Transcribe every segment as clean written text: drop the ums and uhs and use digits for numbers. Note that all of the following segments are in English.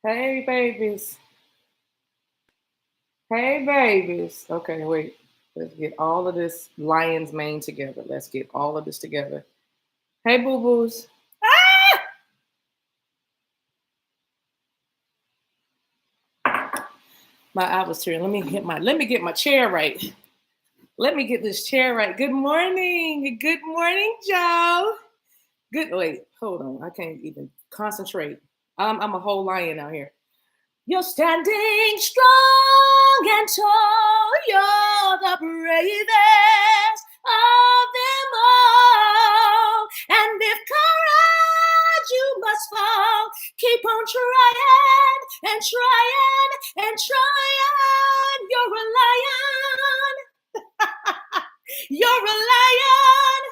Hey, babies. Hey, babies. Okay, wait. Let's get all of this lion's mane together. Let's get all of this together. Hey, boo boos. Ah! I was here. Let me get my chair right. Let me get this chair right. Good morning. Good morning, Joe. Wait, hold on. I can't even concentrate. I'm a whole lion out here. You're standing strong and tall. You're the bravest of them all. And if courage you must fall, keep on trying and trying and trying. You're a lion. You're a lion.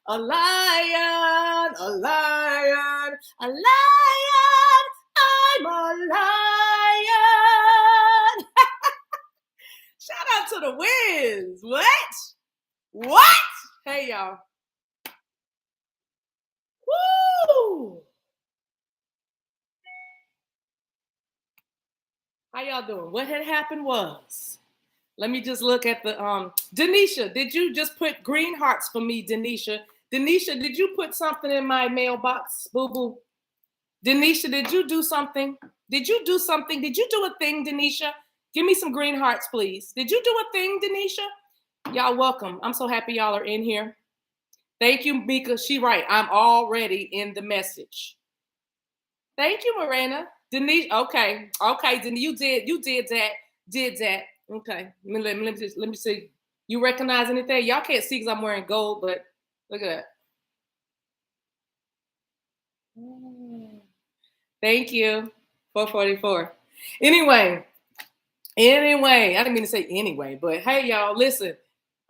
A lion. A lion. A lion. I'm a lion. Shout out to the Wiz. What? What? Hey, y'all. Woo! How y'all doing? What had happened was, let me just look at the Denisha, did you just put green hearts for me, Denisha? Denisha, did you put something in my mailbox? Boo boo. Denisha, did you do something? Did you do something? Did you do a thing, Denisha? Give me some green hearts, please. Did you do a thing, Denisha? Y'all welcome. I'm so happy y'all are in here. Thank you, Mika. She right. I'm already in the message. Thank you, Morena. Denise. Okay. Denise, you did that. Okay. Let me see. You recognize anything? Y'all can't see because I'm wearing gold, but look at that. Thank you. 444. Anyway, I didn't mean to say anyway, but hey, y'all, listen.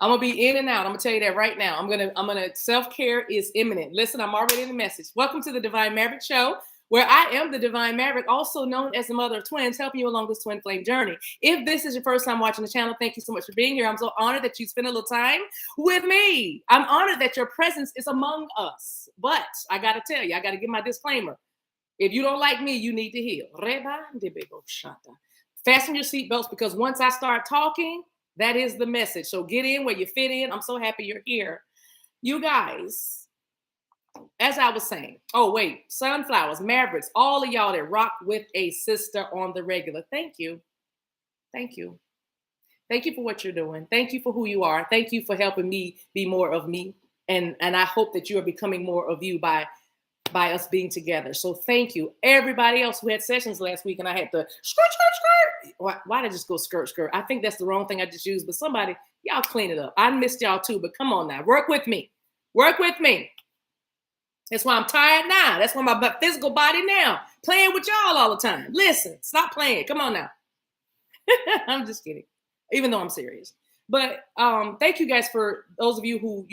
I'm gonna be in and out. I'm gonna tell you that right now. I'm gonna self-care is imminent. Listen, I'm already in the message. Welcome to the Divine Maverick Show, where I am the Divine Maverick, also known as the mother of twins, helping you along this twin flame journey. If this is your first time watching the channel, thank you so much for being here. I'm so honored that you spent a little time with me. I'm honored that your presence is among us. But I gotta tell you, I gotta give my disclaimer. If you don't like me, you need to heal. Fasten your seatbelts because once I start talking, that is the message. So get in where you fit in. I'm so happy you're here. You guys, as I was saying, oh, wait, sunflowers, Mavericks, all of y'all that rock with a sister on the regular. Thank you. Thank you. Thank you for what you're doing. Thank you for who you are. Thank you for helping me be more of me. And I hope that you are becoming more of you by us being together. So thank you. Everybody else who had sessions last week and I had to skirt. Why did I just go skirt? I think that's the wrong thing I just used, but somebody, y'all clean it up. I missed y'all too, but come on now. Work with me. Work with me. That's why I'm tired now. That's why my physical body now playing with y'all all the time. Listen, stop playing. Come on now. I'm just kidding, even though I'm serious. But thank you guys for those of you who,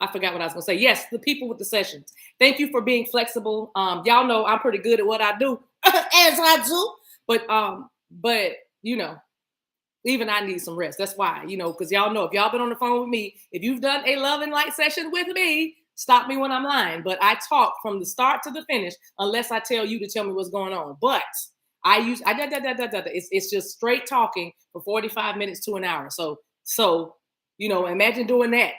I forgot what I was gonna say. Yes, the people with the sessions. Thank you for being flexible. Y'all know I'm pretty good at what I do, as I do. But even I need some rest. That's why, because y'all know if y'all been on the phone with me, if you've done a love and light session with me, stop me when I'm lying. But I talk from the start to the finish, unless I tell you to tell me what's going on. But it's just straight talking for 45 minutes to an hour. So imagine doing that.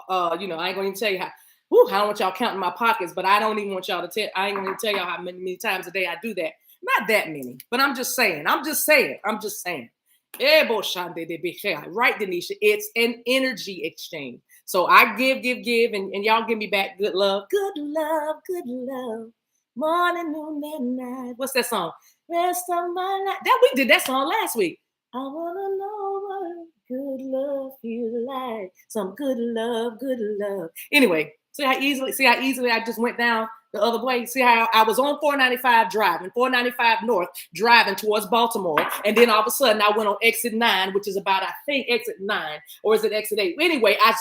I ain't gonna even tell you how. I don't want y'all counting my pockets, but I don't even want y'all to tell. I ain't gonna tell y'all how many times a day I do that. Not that many, but I'm just saying. Right, Denisha? It's an energy exchange. So I give, and y'all give me back good love. Morning, noon, and night. What's that song? Rest of my life. We did that song last week. I wanna know what good love feel like. Some good love. Anyway, see how easily I just went down the other way. See how I was on 495 north, driving towards Baltimore, and then all of a sudden I went on exit 9, which is about, I think, exit 9, or is it exit 8? Anyway, I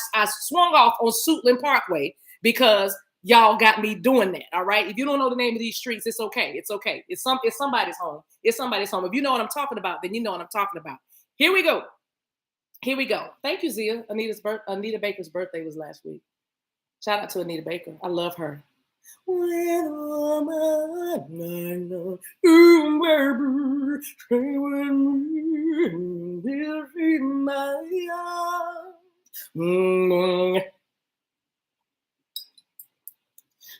swung off on Suitland Parkway because y'all got me doing that. All right. If you don't know the name of these streets, it's okay. It's somebody's home. It's somebody's home. If you know what I'm talking about, then you know what I'm talking about. Here we go. Thank you, Zia. Anita Baker's birthday was last week. Shout out to Anita Baker. I love her. When a woman stay with me, will be my arms.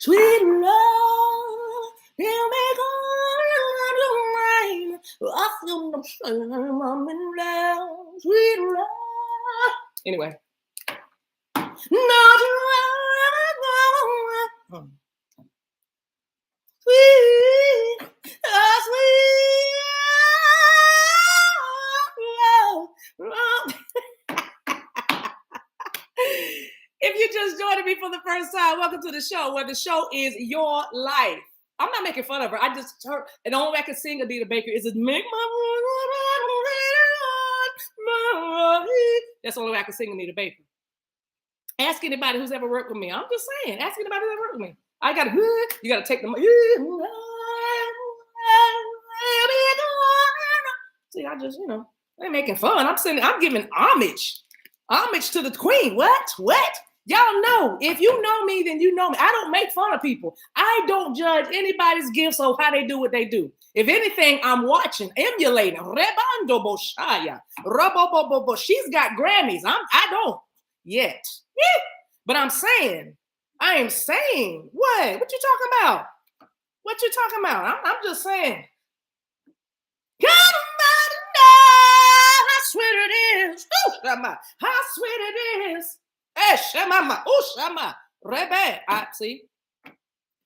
Sweet love, you make all the rain. I feel no shame, I'm in love. Sweet love. Anyway. Not sweet, sweet. If you just joined me for the first time, welcome to the show where the show is your life. I'm not making fun of her. I just heard, and the only way I can sing Anita Baker is make my that's the only way I can sing Anita Baker. Ask anybody who's ever worked with me. I'm just saying. Ask anybody who's ever worked with me. I got to, you got to take them. See, I just, I ain't making fun. I'm giving homage to the queen. What? Y'all know, if you know me, then you know me. I don't make fun of people. I don't judge anybody's gifts or how they do what they do. If anything, I'm watching, emulating. Rebando boshaya. She's got Grammys. I don't yet. But I am saying, what? What you talking about? I'm just saying. How sweet it is. Ooh, Shama. How sweet it is. Hey, Shama. Oh, Shama. Rebe.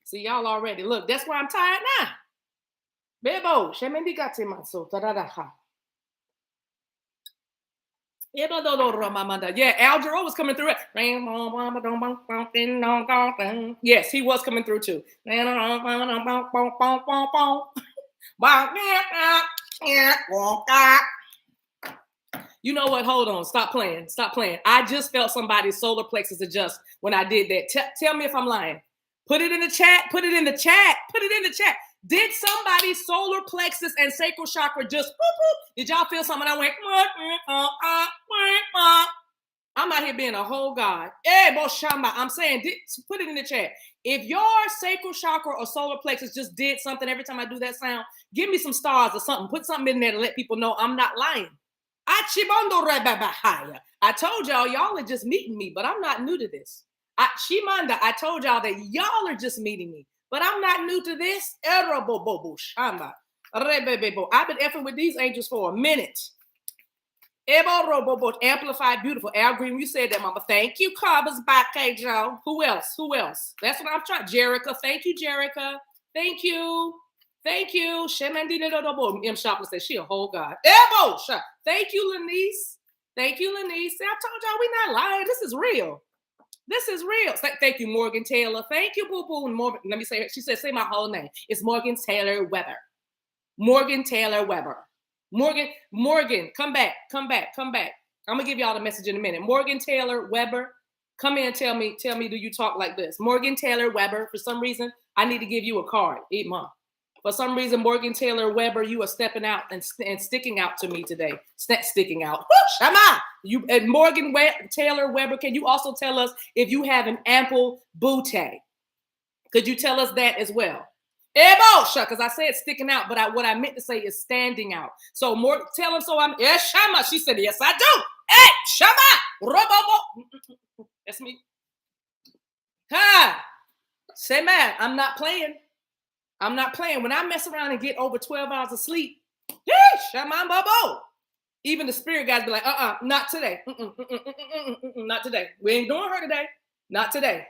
See y'all already. Look, that's why I'm tired now. Bebo. Shemendigate maso. Yeah, Al Jarreau was coming through it. Yes, he was coming through too. You know what? Hold on. Stop playing. I just felt somebody's solar plexus adjust when I did that. Tell me if I'm lying. Put it in the chat. Did somebody's solar plexus and sacral chakra just did y'all feel something? I went, I'm out here being a whole god. I'm saying, put it in the chat. If your sacral chakra or solar plexus just did something every time I do that sound, give me some stars or something. Put something in there to let people know I'm not lying. I told y'all are just meeting me, but I'm not new to this. I told y'all that y'all are just meeting me. But I'm not new to this. I've been effing with these angels for a minute. Amplified, beautiful. Al Green, you said that, Mama. Thank you, Carver's back, K. Joe. Who else? That's what I'm trying. Jerica. Thank you, Jerica. Thank you. M. Shopper says she a whole god. Thank you, Lenice. See, I told y'all we not lying. This is real. Thank you, Morgan Taylor. Thank you, Boo Boo. Morgan, let me say it. She said, say my whole name. It's Morgan Taylor Weber. Morgan, come back. I'm gonna give y'all the message in a minute. Morgan Taylor Weber, come in and tell me, do you talk like this? Morgan Taylor Weber, for some reason, I need to give you a card. For some reason, Morgan Taylor Weber, you are stepping out and sticking out to me today. Sticking out. Shama! You and Morgan Taylor Weber, can you also tell us if you have an ample booty? Could you tell us that as well? Because I said sticking out, but what I meant to say is standing out. So tell them so I'm. Yes, Shama. She said, yes, I do. Hey, Shama. That's me. Say man, I'm not playing. When I mess around and get over 12 hours of sleep, even the spirit guys be like, not today. Not today. We ain't doing her today. Not today.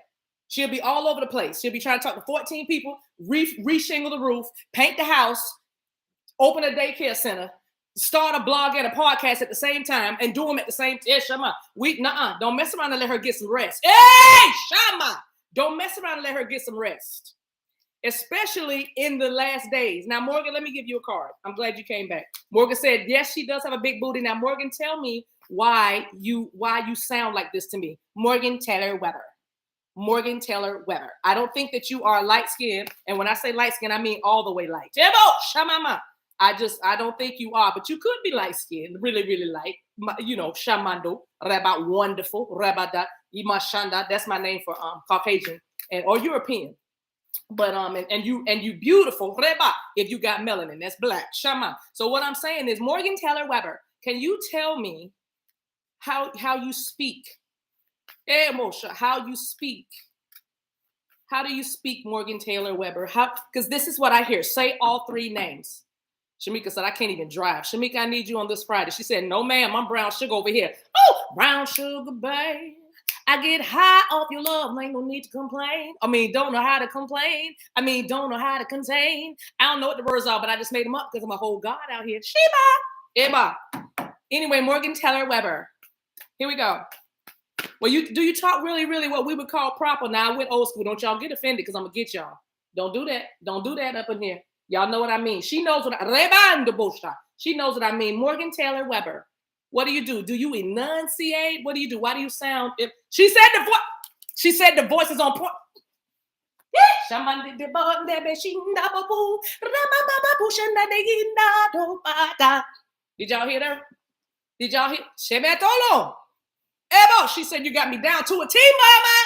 She'll be all over the place. She'll be trying to talk to 14 people, reshingle the roof, paint the house, open a daycare center, start a blog and a podcast at the same time, and do them at the same time. Shama. Don't mess around and let her get some rest. Hey, Shama. Don't mess around and let her get some rest. Especially in the last days. Now, Morgan, let me give you a card. I'm glad you came back. Morgan said, yes, she does have a big booty. Now, Morgan, tell me why you sound like this to me. Morgan Taylor Weber. I don't think that you are light-skinned. And when I say light-skinned, I mean all the way light. I don't think you are, but you could be light-skinned, really, really light. Shamando, Rabba, wonderful, Rabada, Imashanda. That's my name for Caucasian or European. But and you beautiful, Reba, if you got melanin, that's black. Shama. So what I'm saying is, Morgan Taylor Weber, can you tell me how you speak? Moshe, how you speak? How do you speak, Morgan Taylor Weber? How? Because this is what I hear. Say all three names. Shamika said, I can't even drive. Shamika, I need you on this Friday. She said, no, ma'am, I'm brown sugar over here. Oh, brown sugar, babe. I get high off your love. Ain't no need to complain. I mean, don't know how to complain. I mean, don't know how to contain. I don't know what the words are, but I just made them up because I'm a whole god out here. Sheba. Eba. Anyway, Morgan Taylor Weber. Here we go. Well, do you talk really, really what we would call proper? Now, I went old school. Don't y'all get offended because I'm going to get y'all. Don't do that. Don't do that up in here. Y'all know what I mean. She knows what She knows what I mean. Morgan Taylor Weber. What do you do? Do you enunciate? What do you do? Why do you sound? She said the voice is on point. Did y'all hear that? Did y'all hear? She said, you got me down to a T, mama.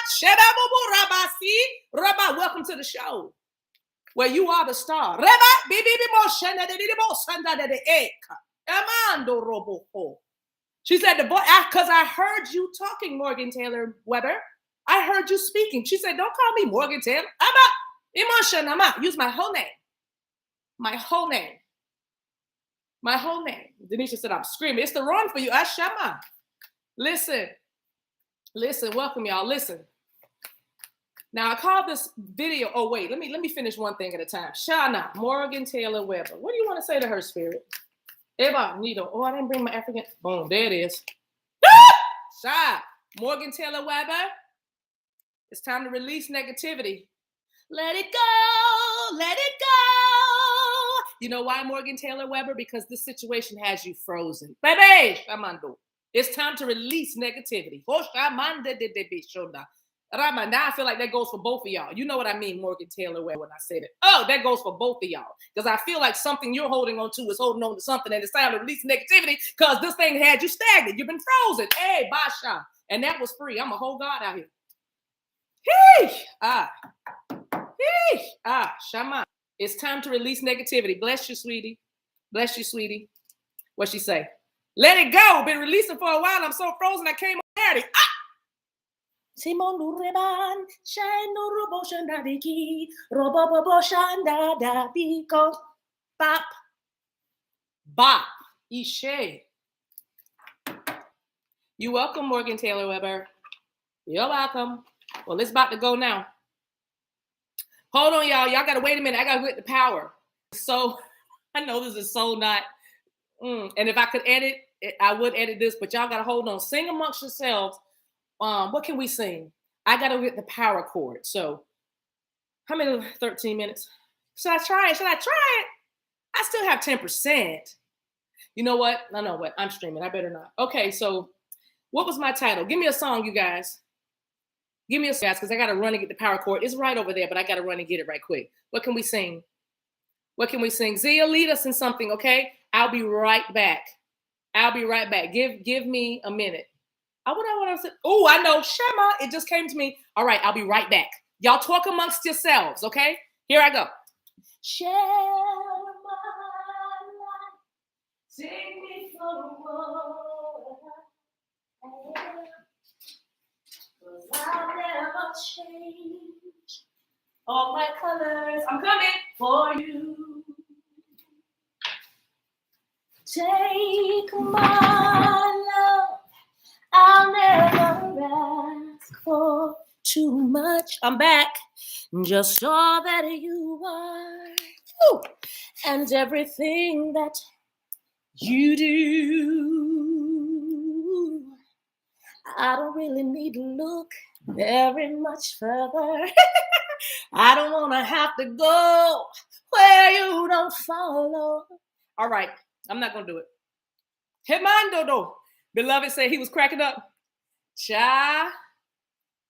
Rabba, welcome to the show. Where you are the star. She said, the boy, because I heard you talking, Morgan Taylor Weber. I heard you speaking. She said, don't call me Morgan Taylor. Use my whole name. My whole name. My whole name. Denisha said, I'm screaming. It's the wrong for you. Ashama. Listen, welcome y'all. Listen. Now I called this video. Oh, wait, let me finish one thing at a time. Shana, Morgan Taylor Weber. What do you want to say to her, spirit? Eva, Nito. Oh, I didn't bring my African. Boom, there it is. Sha, Morgan Taylor Weber. It's time to release negativity. Let it go. Let it go. You know why, Morgan Taylor Weber? Because this situation has you frozen. Baby, it's time to release negativity. Now I feel like that goes for both of y'all. You know what I mean, Morgan Taylor Weber, when I said it. Oh, that goes for both of y'all. Because I feel like something you're holding on to is holding on to something, and it's time to release negativity because this thing had you stagnant. You've been frozen. Hey, Basha. And that was free. I'm a whole god out here. Shama. It's time to release negativity. Bless you, sweetie. Bless you, sweetie. What'd she say? Let it go. Been releasing for a while. I'm so frozen I came on Saturday. Simon Reban, shine no roboshanda de key, roboboshanda da biko, bop, bop, ishe. You welcome, Morgan Taylor Weber. You're welcome. Well, it's about to go now. Hold on, y'all. Y'all gotta wait a minute. I gotta get the power. So I know this is so not. And if I could edit, I would edit this, but y'all gotta hold on. Sing amongst yourselves. What can we sing? I gotta get the power chord. So how many? 13 minutes. Should I try it? I still have 10%. You know what? I know what. I'm streaming. I better not. Okay, so what was my title? Give me a song, you guys. Give me a song, because I gotta run and get the power chord. It's right over there, but I gotta run and get it right quick. What can we sing? What can we sing? Zia, lead us in something, okay? I'll be right back. Give me a minute. Oh, I know. Shema. It just came to me. All right, I'll be right back. Y'all talk amongst yourselves, okay? Here I go. Share my life. Take me for a walk. 'Cause I'll never change all my colors. I'm coming for you. Take my love. I'll never ask for too much. I'm back. Just all that you are. Woo. And everything that you do. I don't really need to look very much further. I don't want to have to go where you don't follow. All right. I'm not going to do it. Hemando. Beloved said he was cracking up. Cha.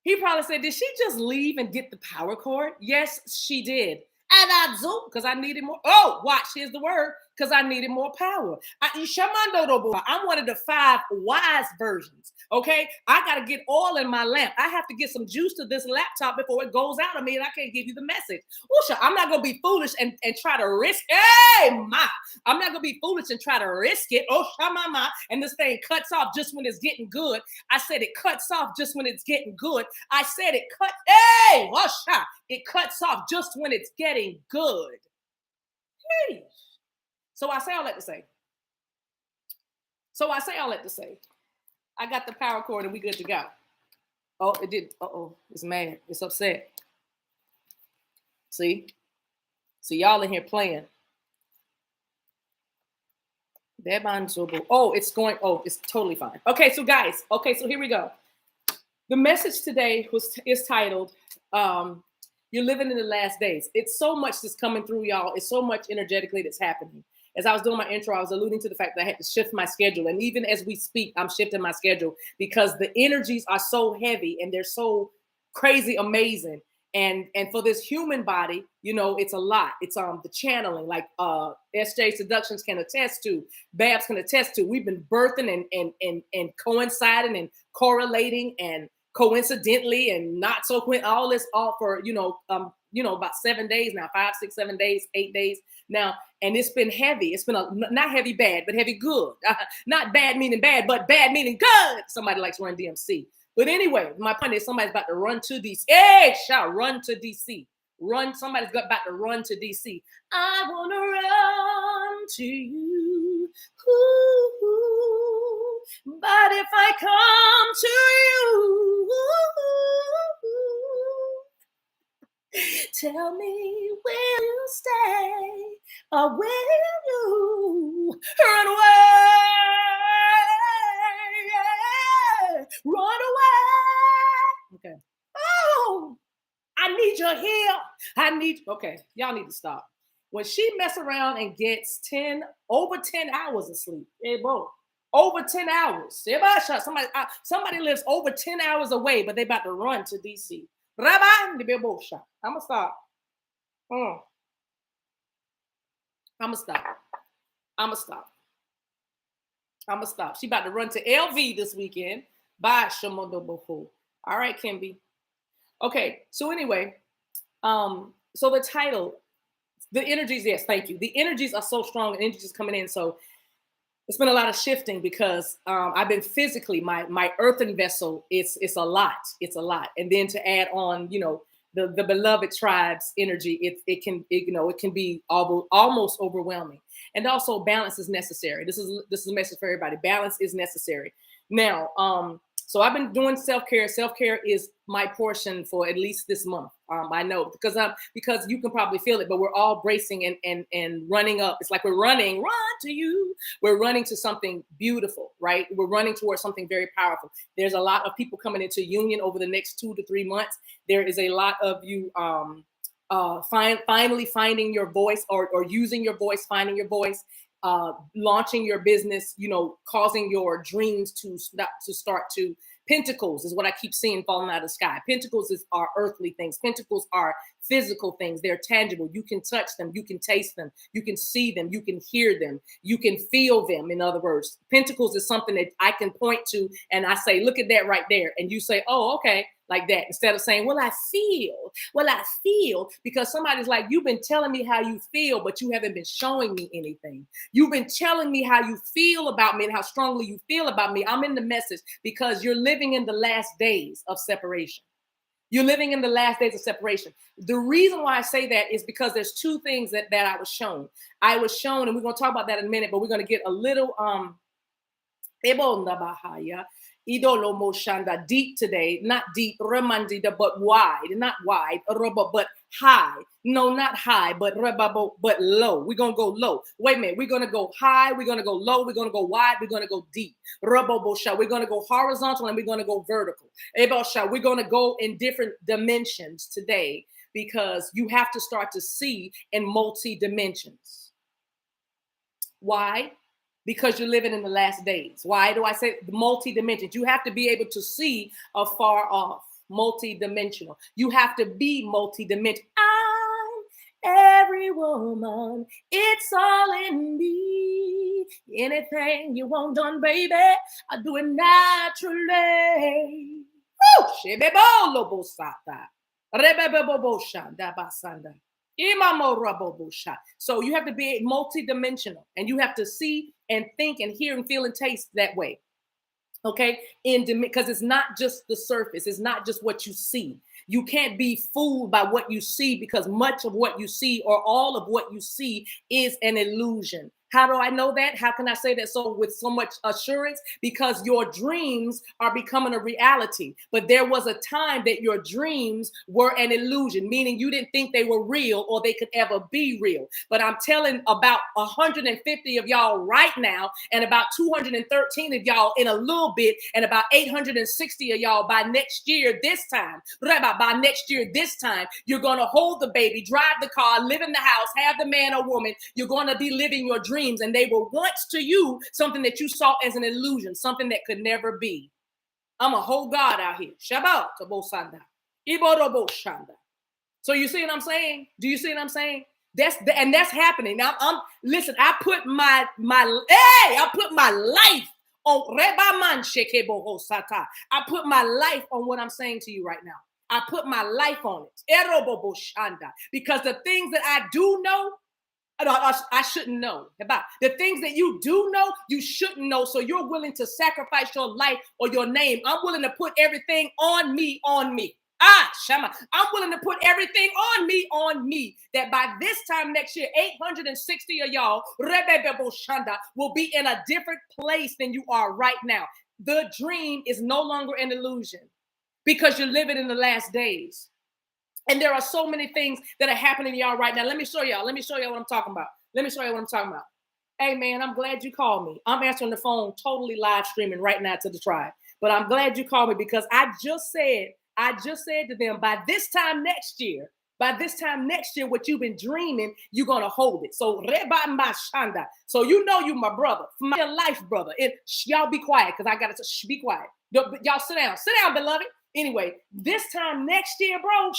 He probably said, did she just leave and get the power cord? Yes, she did. And I zoom because I needed more. Oh, watch, here's the word, because I needed more power. I'm one of the 5 wise versions. Okay. I got to get oil in my lamp. I have to get some juice to this laptop before it goes out of me, and I can't give you the message. I'm not going to be foolish and try to risk. Hey, ma. I'm not going to be foolish and try to risk it. Oh, shamama. And this thing cuts off just when it's getting good. I said it cuts off just when it's getting good. I said it cut. Hey, it cuts off just when it's getting good. Hey. So I say all that to say. I got the power cord and we good to go. Oh, it did. Uh-oh, it's mad. It's upset. See? So y'all in here playing. Oh, it's going. Oh, it's totally fine. Okay, so guys. Okay, so here we go. The message today is titled, You're Living in the Last Days. It's so much that's coming through, y'all. It's so much energetically that's happening. As I was doing my intro, I was alluding to the fact that I had to shift my schedule. And even as we speak, I'm shifting my schedule because the energies are so heavy and they're so crazy amazing. And for this human body, it's a lot. It's the channeling, like SJ Seductions can attest to, Babs can attest to. We've been birthing and coinciding and correlating and coincidentally and not so all this all for about 7 days now, 5, 6, 7 days, 8 days now, and it's been heavy. It's been not heavy bad, but heavy good. Not bad meaning bad, but bad meaning good. Somebody likes Run DMC. But anyway, my point is somebody's about to run to DC. Hey, shout, run to DC. Somebody's about to run to DC. I want to run to you. Ooh, but if I come to you, tell me, will you stay or will you run away? Run away. Okay. Oh, I need your help. Okay, y'all need to stop. When she mess around and gets over 10 hours of sleep, over 10 hours. Somebody lives over 10 hours away, but they about to run to DC. I'm gonna stop. I'm gonna stop. She about to run to LV this weekend. Bye, Shamondo Bofo. All right, Kimby. Okay, so anyway, so the title, the energies, yes, thank you. The energies are so strong and energies coming in. So it's been a lot of shifting because I've been physically, my earthen vessel, it's a lot. It's a lot. And then to add on, the beloved tribe's energy, it can be almost overwhelming. And also balance is necessary. This is a message for everybody. Balance is necessary. Now, so I've been doing self-care. Self-care is my portion for at least this month. I know because you can probably feel it, but we're all bracing and running up. It's like run to you. We're running to something beautiful, right? We're running towards something very powerful. There's a lot of people coming into union over the next 2 to 3 months. There is a lot of you finally finding your voice or using your voice, finding your voice. Launching your business, causing your dreams to start to. Pentacles is what I keep seeing falling out of the sky. Pentacles are earthly things. Pentacles are physical things. They're tangible. You can touch them. You can taste them. You can see them. You can hear them. You can feel them. In other words, Pentacles is something that I can point to and I say, look at that right there. And you say, oh, okay. Like that, instead of saying, well, I feel, because somebody's like, you've been telling me how you feel, but you haven't been showing me anything. You've been telling me how you feel about me and how strongly you feel about me. I'm in the message because you're living in the last days of separation. You're living in the last days of separation. The reason why I say that is because there's 2 things that I was shown. I was shown, and we're going to talk about that in a minute, but we're going to get a little, Idolo Moshanda, deep today, not deep, remandida, but wide, not wide, but high. No, not high, but low. We're going to go low. Wait a minute. We're going to go high. We're going to go low. We're going to go wide. We're going to go deep. We're going to go horizontal and we're going to go vertical. We're going to go in different dimensions today because you have to start to see in multi-dimensions. Why? Because you're living in the last days. Why do I say multi-dimensions? You have to be able to see afar off, multi-dimensional. You have to be multi-dimensional. I'm Every woman, it's all in me. Anything you want done, baby, I do it naturally. Woo! Shebebolo-bosata. Rebebeboboshanda-basanda. Imamorabobosha. So you have to be multidimensional, and you have to see and think and hear and feel and taste that way. Okay, because it's not just the surface, it's not just what you see. You can't be fooled by what you see, because much of what you see, or all of what you see, is an illusion. How do I know that? How can I say that so with so much assurance? Because your dreams are becoming a reality. But there was a time that your dreams were an illusion, meaning you didn't think they were real or they could ever be real. But I'm telling about 150 of y'all right now, and about 213 of y'all in a little bit, and about 860 of y'all by next year this time. By next year this time, you're going to hold the baby, drive the car, live in the house, have the man or woman. You're going to be living your dreams, and they were once to you something that you saw as an illusion, something that could never be. I'm a whole God out here. Shabbat to Bosanda. Iborobo Shanda. So you see what I'm saying? Do you see what I'm saying? That's happening. Now listen, I put my life on Rebaman Shekebo Sata. I put my life on what I'm saying to you right now. I put my life on it. Erobo Shanda. Because the things that I do know, I shouldn't know about. The things that you do know, you shouldn't know. So you're willing to sacrifice your life or your name. I'm willing to put everything on me. Shama. I'm willing to put everything on me. That by this time next year, 860 of y'all, Rebebebo Shanda, will be in a different place than you are right now. The dream is no longer an illusion, because you're living in the last days. And there are so many things that are happening to y'all right now. Let me show y'all what I'm talking about. Hey, man, I'm glad you called me. I'm answering the phone, totally live streaming right now to the tribe. But I'm glad you called me, because I just said to them, by this time next year, what you've been dreaming, you're going to hold it. So, Reba Mashanda. So, you know, you my brother, my life brother. And y'all be quiet, because I got to be quiet. Y'all sit down, beloved. Anyway, this time next year, bro,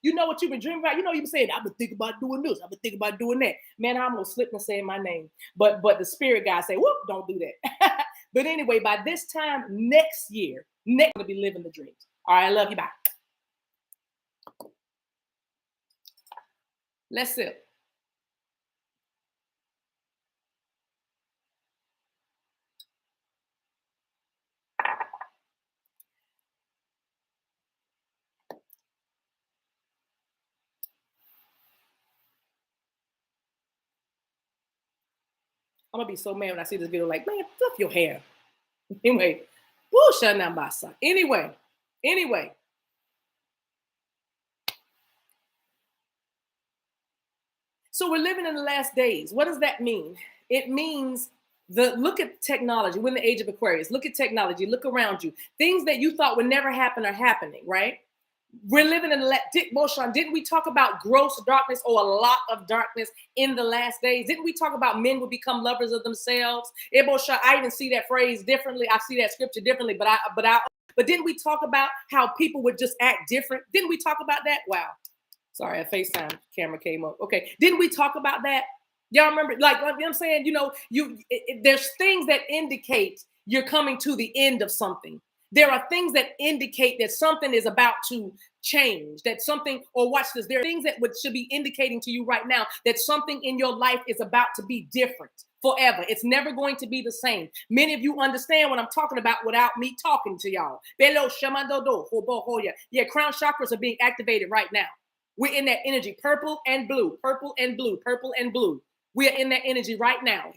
you know what you've been dreaming about. You know, you've been saying, I've been thinking about doing this. I've been thinking about doing that. Man, I almost slipped and saying my name. But the spirit guy say, whoop, don't do that. But anyway, by this time next year, I'm going to be living the dreams. All right, I love you. Bye. Let's sip. I'm going to be so mad when I see this video, like, man, fluff your hair. Anyway, Anyway. So we're living in the last days. What does that mean? It means look at technology. We're in the age of Aquarius. Look at technology. Look around you. Things that you thought would never happen are happening, right? We're living in didn't we talk about gross darkness, or a lot of darkness in the last days? Didn't we talk about men will become lovers of themselves? I even see that phrase differently. I see that scripture differently, but didn't we talk about how people would just act different? Didn't we talk about that? Wow. Sorry, a FaceTime camera came up. Okay. Didn't we talk about that? Y'all remember, like you know what I'm saying? You know, there's things that indicate you're coming to the end of something. There are things that indicate that something is about to change, that something, or watch this, there are things that should be indicating to you right now that something in your life is about to be different forever. It's never going to be the same. Many of you understand what I'm talking about without me talking to y'all. Yeah, crown chakras are being activated right now. We're in that energy, purple and blue. We are in that energy right now.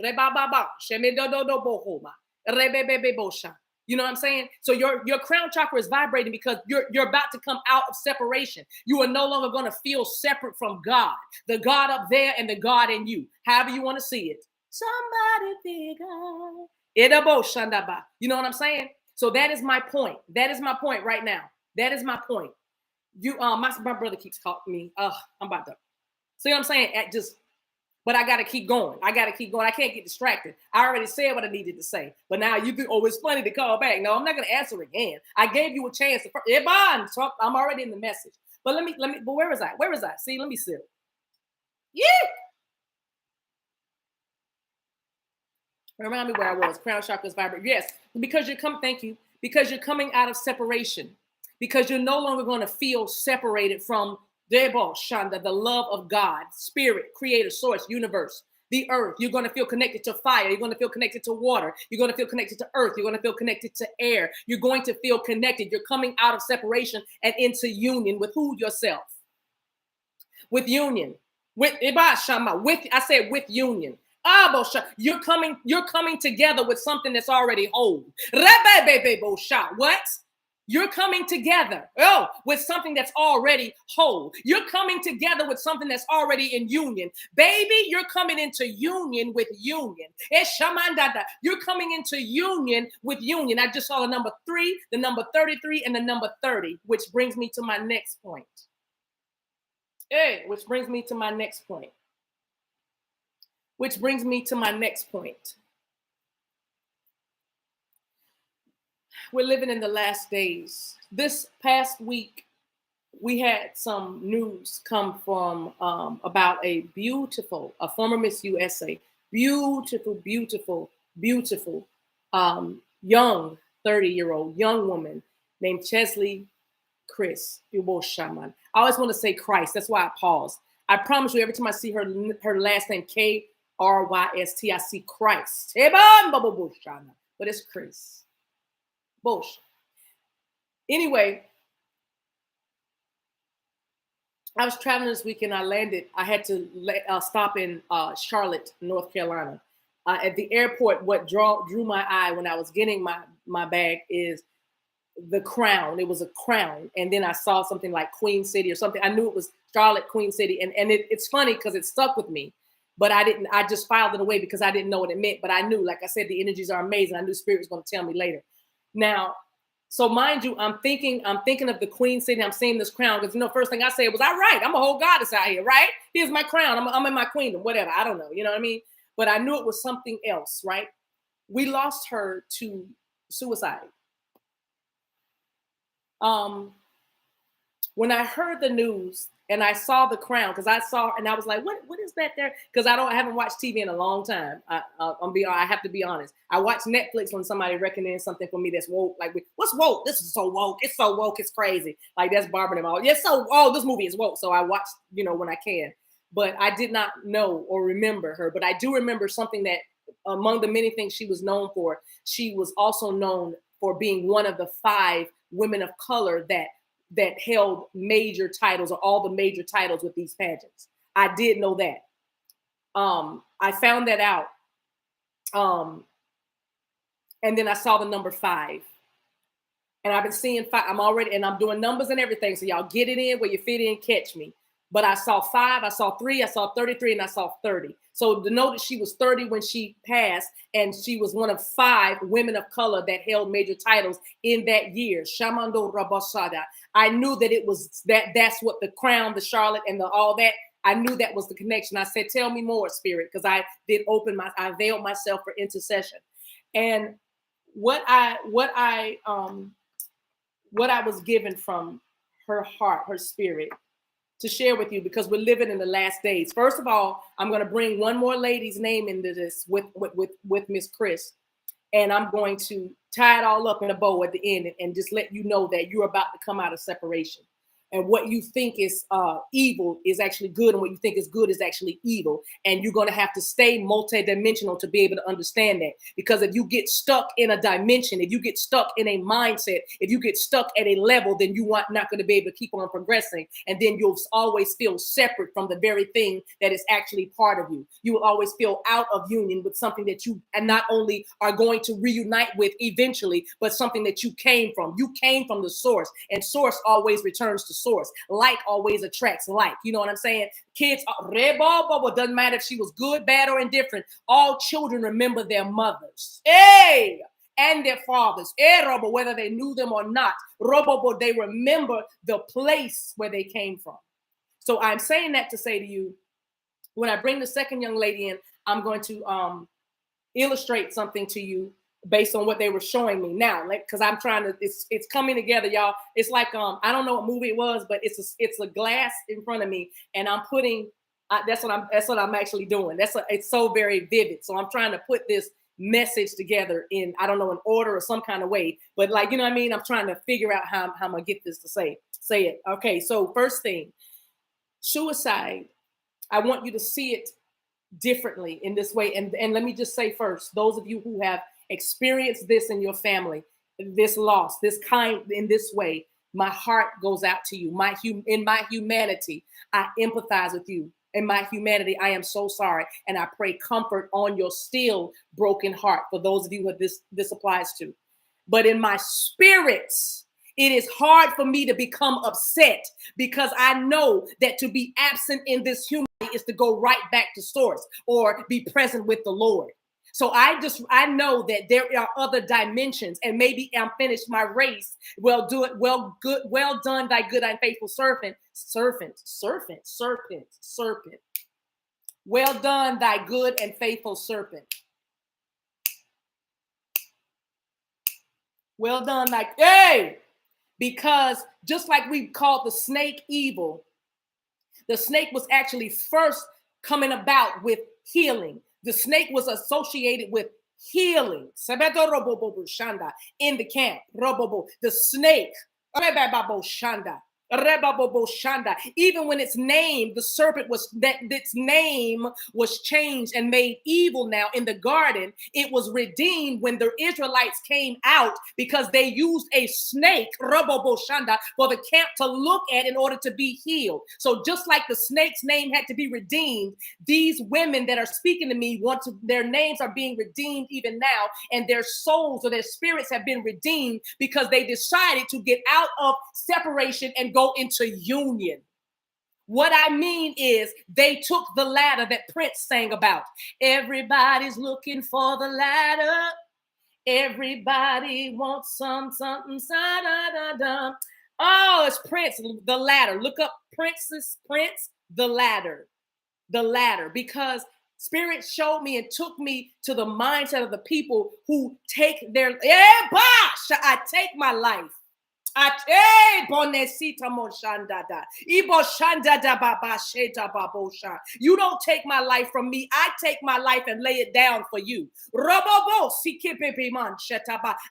You know what I'm saying? So your crown chakra is vibrating because you're about to come out of separation. You are no longer going to feel separate from God, the God up there and the God in you. However you want to see it. Somebody bigger. You know what I'm saying? So that is my point. That is my point right now. That is my point. My brother keeps calling me. I'm about to. See what I'm saying? But I got to keep going. I can't get distracted. I already said what I needed to say. But now you think, oh, it's funny to call back. No, I'm not going to answer again. I gave you a chance. I'm already in the message. But but where was I? See, let me sit. Yeah. Remind me where I was. Crown chakras vibrate. Yes, because you're coming. Thank you. Because you're coming out of separation. Because you're no longer going to feel separated from Debo Shanda, the love of God, Spirit, Creator, Source, Universe, the Earth. You're going to feel connected to fire. You're going to feel connected to water. You're going to feel connected to Earth. You're going to feel connected to air. You're going to feel connected. You're coming out of separation and into union with who? Yourself. With union. With I said with union. You're coming together with something that's already whole. What? You're coming together with something that's already whole. You're coming together with something that's already in union. Baby, you're coming into union with union. You're coming into union with union. I just saw the number 3, the number 33, and the number 30, which brings me to my next point. Which brings me to my next point. We're living in the last days. This past week, we had some news come from about a former Miss USA, beautiful, young 30-year-old young woman named Chesley Kryst. I always want to say Christ. That's why I paused. I promise you, every time I see her last name, Kryst, I see Christ. But it's Kryst. Bullshit. Anyway, I was traveling this weekend. I landed. I had to stop in Charlotte, North Carolina. At the airport, what drew my eye when I was getting my bag is the crown. It was a crown. And then I saw something like Queen City or something. I knew it was Charlotte, Queen City. And it's funny because it stuck with me. But I just filed it away because I didn't know what it meant. But I knew, like I said, the energies are amazing. I knew Spirit was going to tell me later. Now, so mind you, I'm thinking of the Queen City. I'm seeing this crown because, first thing I said was, all right, I'm a whole goddess out here, right? Here's my crown. I'm in my queendom, whatever. I don't know. You know what I mean? But I knew it was something else, right? We lost her to suicide. When I heard the news and I saw the crown, because I saw, and I was like, what is that there? Because I haven't watched TV in a long time. I have to be honest. I watch Netflix when somebody recommends something for me that's woke. Like, what's woke? This is so woke. It's so woke. It's crazy. Like, that's Barbara and all. Yes, this movie is woke. So I watch, when I can. But I did not know or remember her. But I do remember something that among the many things she was known for, she was also known for being one of the 5 women of color that held major titles, or all the major titles with these pageants. I did know that. I found that out. And then I saw the number 5. And I've been seeing 5. I'm doing numbers and everything. So y'all get it in where you fit in, catch me. But I saw 5, I saw 3, I saw 33, and I saw 30. So to know that she was 30 when she passed, and she was one of 5 women of color that held major titles in that year. Shamando Rabasada. I knew that it was that's what the crown, the Charlotte, and all that. I knew that was the connection. I said, tell me more, Spirit, because I veiled myself for intercession. And what I was given from her heart, her spirit, to share with you, because we're living in the last days. First of all, I'm going to bring one more lady's name into this with Miss Kryst, and I'm going to tie it all up in a bow at the end and just let you know that you're about to come out of separation. And what you think is evil is actually good, and what you think is good is actually evil. And you're going to have to stay multidimensional to be able to understand that. Because if you get stuck in a dimension, if you get stuck in a mindset, if you get stuck at a level, then you are not going to be able to keep on progressing. And then you'll always feel separate from the very thing that is actually part of you. You will always feel out of union with something that you and not only are going to reunite with eventually, but something that you came from. You came from the source, and source always returns to source. Like always attracts like. You know what I'm saying? Kids, doesn't matter if she was good, bad, or indifferent. All children remember their mothers. And their fathers. Whether they knew them or not. They remember the place where they came from. So I'm saying that to say to you, when I bring the second young lady in, I'm going to illustrate something to you based on what they were showing me now, like, because I'm trying to, it's coming together, y'all. It's like I don't know what movie it was, but it's a glass in front of me, and I'm putting That's what I'm actually doing. It's so very vivid. So I'm trying to put this message together in, I don't know, an order or some kind of way, but like, you know what I mean? I'm trying to figure out how I'm gonna get this to say it. Okay, so first thing, suicide, I want you to see it differently in this way. And let me just say first, those of you who have experienced this in your family, this loss, this kind in this way, my heart goes out to you. In my humanity, I empathize with you. In my humanity, I am so sorry. And I pray comfort on your still broken heart for those of you who this applies to. But in my spirit, it is hard for me to become upset because I know that to be absent in this human is to go right back to source or be present with the Lord. So I know that there are other dimensions, and maybe I'm finished my race. Well done, thy good and faithful servant. Well done, thy good and faithful servant. Well done, because just like we called the snake evil, the snake was actually first coming about with healing. The snake was associated with healing. In the camp, the snake. Even when its name, the serpent its name was changed and made evil now in the garden, it was redeemed when the Israelites came out because they used a snake for the camp to look at in order to be healed. So just like the snake's name had to be redeemed, these women that are speaking to me their names are being redeemed even now, and their souls or their spirits have been redeemed because they decided to get out of separation and go into union. What I mean is they took the ladder that Prince sang about. Everybody's looking for the ladder. Everybody wants something. Oh, it's Prince, the ladder. Look up Prince, the ladder. The ladder, because Spirit showed me and took me to the mindset of the people who take I take my life. You don't take my life from me. I take my life and lay it down for you.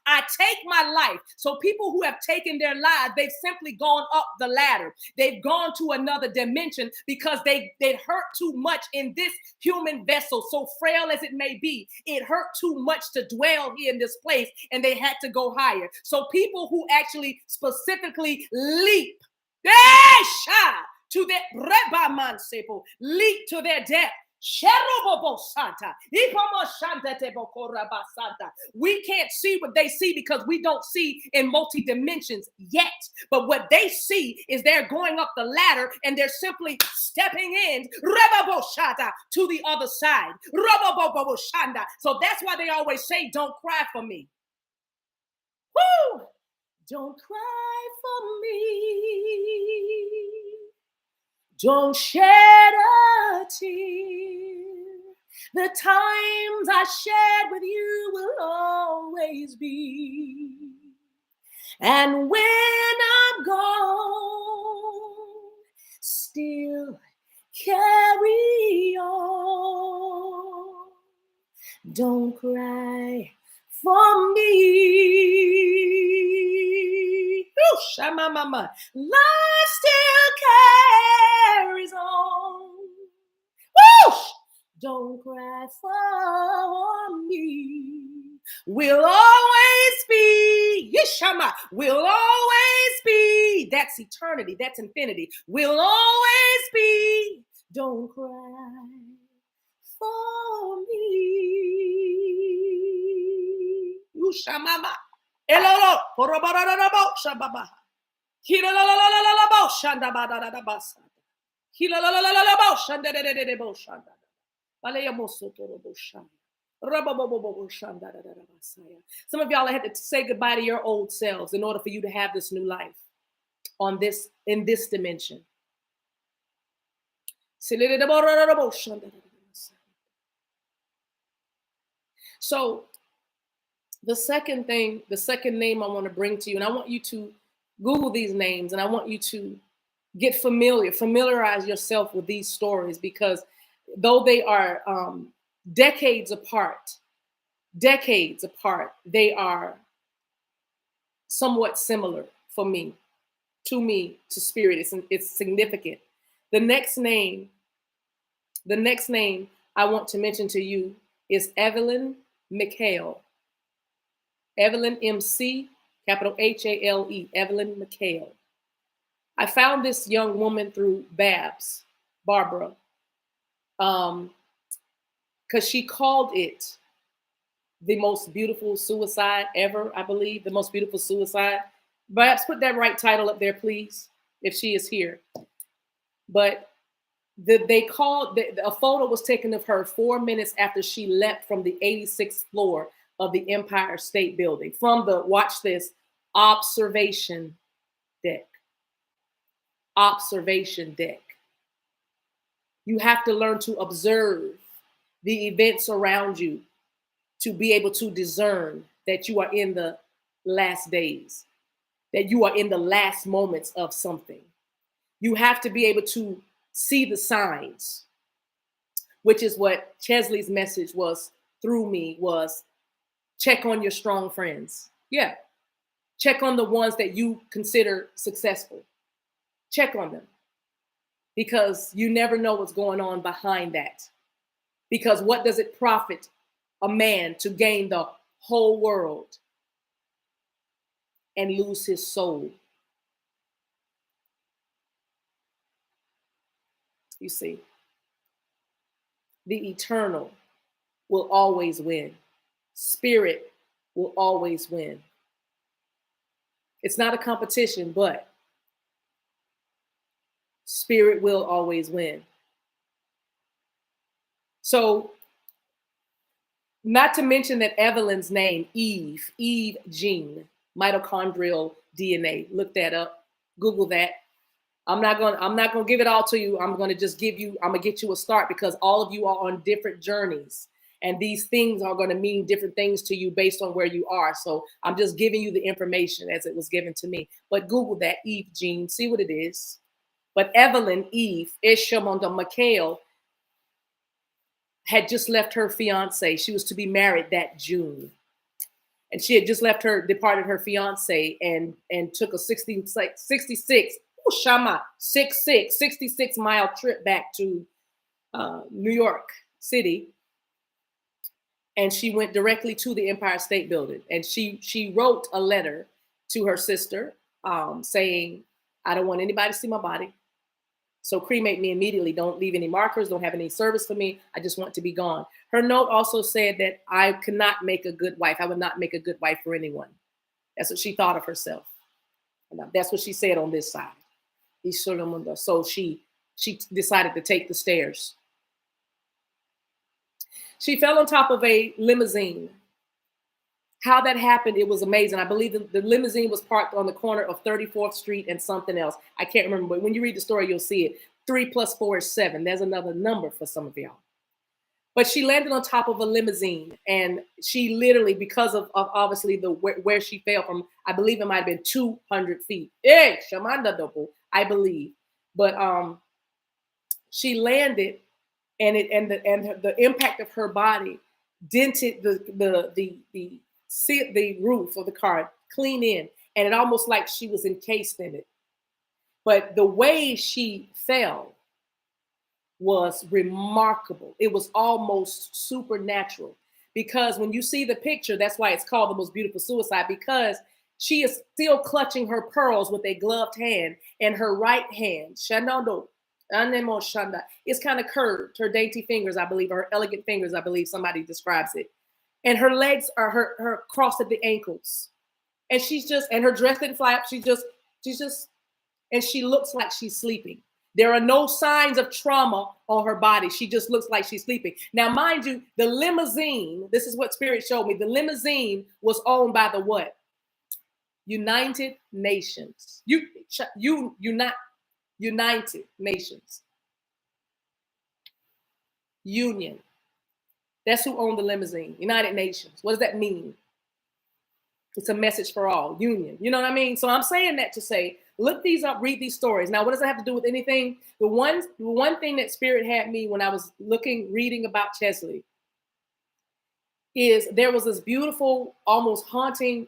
I take my life. So people who have taken their lives, they've simply gone up the ladder. They've gone to another dimension because they hurt too much in this human vessel, so frail as it may be. It hurt too much to dwell here in this place, and they had to go higher. So people who actually specifically leap to their leap to their death. We can't see what they see because we don't see in multi dimensions yet. But what they see is they're going up the ladder and they're simply stepping in to the other side. So that's why they always say, don't cry for me. Woo! Don't cry for me. Don't shed a tear. The times I shared with you will always be. And when I'm gone, still carry on. Don't cry for me. Mama. Life still carries on. Whoosh! Don't cry for me. We'll always be. Yeshama. We'll always be. That's eternity. That's infinity. We'll always be. Don't cry for me. Yushamama. Elolo. Porobarabo shababa. Hilalalabo shandabadadabasa. Hilalalabo shandadadadabo shanda. Baleyamosotorabo shanda. Some of y'all had to say goodbye to your old selves in order for you to have this new life in this dimension. So the second name I want to bring to you, and I want you to Google these names, and I want you to Get familiarize yourself with these stories, because though they are decades apart, they are somewhat similar for me, to spirit. It's significant. The next name I want to mention to you is Evelyn McHale. Evelyn, MC, capital HALE, Evelyn McHale. I found this young woman through Barbara, because she called it the most beautiful suicide ever, I believe, the most beautiful suicide. Perhaps put that right title up there, please, if she is here. But a photo was taken of her 4 minutes after she leapt from the 86th floor of the Empire State Building, from the, watch this, observation deck. Observation deck. You have to learn to observe the events around you to be able to discern that you are in the last days, that you are in the last moments of something. You have to be able to see the signs, which is what Chesley's message was through me, was check on your strong friends. Yeah. Check on the ones that you consider successful. Check on them, because you never know what's going on behind that. Because what does it profit a man to gain the whole world and lose his soul? You see, the eternal will always win. Spirit will always win. It's not a competition, but spirit will always win. So, not to mention that Evelyn's name, Eve Jean, mitochondrial DNA. Look that up. Google that. I'm not gonna give it all to you. I'm gonna get you a start, because all of you are on different journeys, and these things are gonna mean different things to you based on where you are. So I'm just giving you the information as it was given to me. But Google that, Eve Jean, see what it is. But Evelyn Eve Eshamonda McHale had just left her fiance. She was to be married that June. And she had just departed her fiance and took a 66 mile trip back to New York City. And she went directly to the Empire State Building. And she wrote a letter to her sister saying, I don't want anybody to see my body. So cremate me immediately. Don't leave any markers. Don't have any service for me. I just want to be gone. Her note also said that I could not make a good wife. I would not make a good wife for anyone. That's what she thought of herself. That's what she said on this side. So she decided to take the stairs. She fell on top of a limousine. How that happened, it was amazing. I believe the limousine was parked on the corner of 34th Street and something else. I can't remember, but when you read the story, you'll see it. 3 + 4 is 7. There's another number for some of y'all. But she landed on top of a limousine, and she literally, because of obviously where she fell from, I believe it might have been 200 feet. I believe. But she landed, and the impact of her body dented the roof of the car clean in, and it almost like she was encased in it. But the way she fell was remarkable. It was almost supernatural, because when you see the picture, that's why it's called the most beautiful suicide, because she is still clutching her pearls with a gloved hand, and her right hand, Shanando, is kind of curved. Her dainty fingers, I believe, her elegant fingers, I believe somebody describes it. And her legs are her crossed at the ankles. And and her dress didn't fly up. She's just, and she looks like she's sleeping. There are no signs of trauma on her body. She just looks like she's sleeping. Now, mind you, the limousine, this is what Spirit showed me. The limousine was owned by the what? United Nations. United Nations. Union. That's who owned the limousine. United Nations. What does that mean? It's a message for all. Union. You know what I mean? So I'm saying that to say, Look these up, read these stories. Now, what does it have to do with anything? The one thing that Spirit had me when I was reading about Chesley is there was this beautiful, almost haunting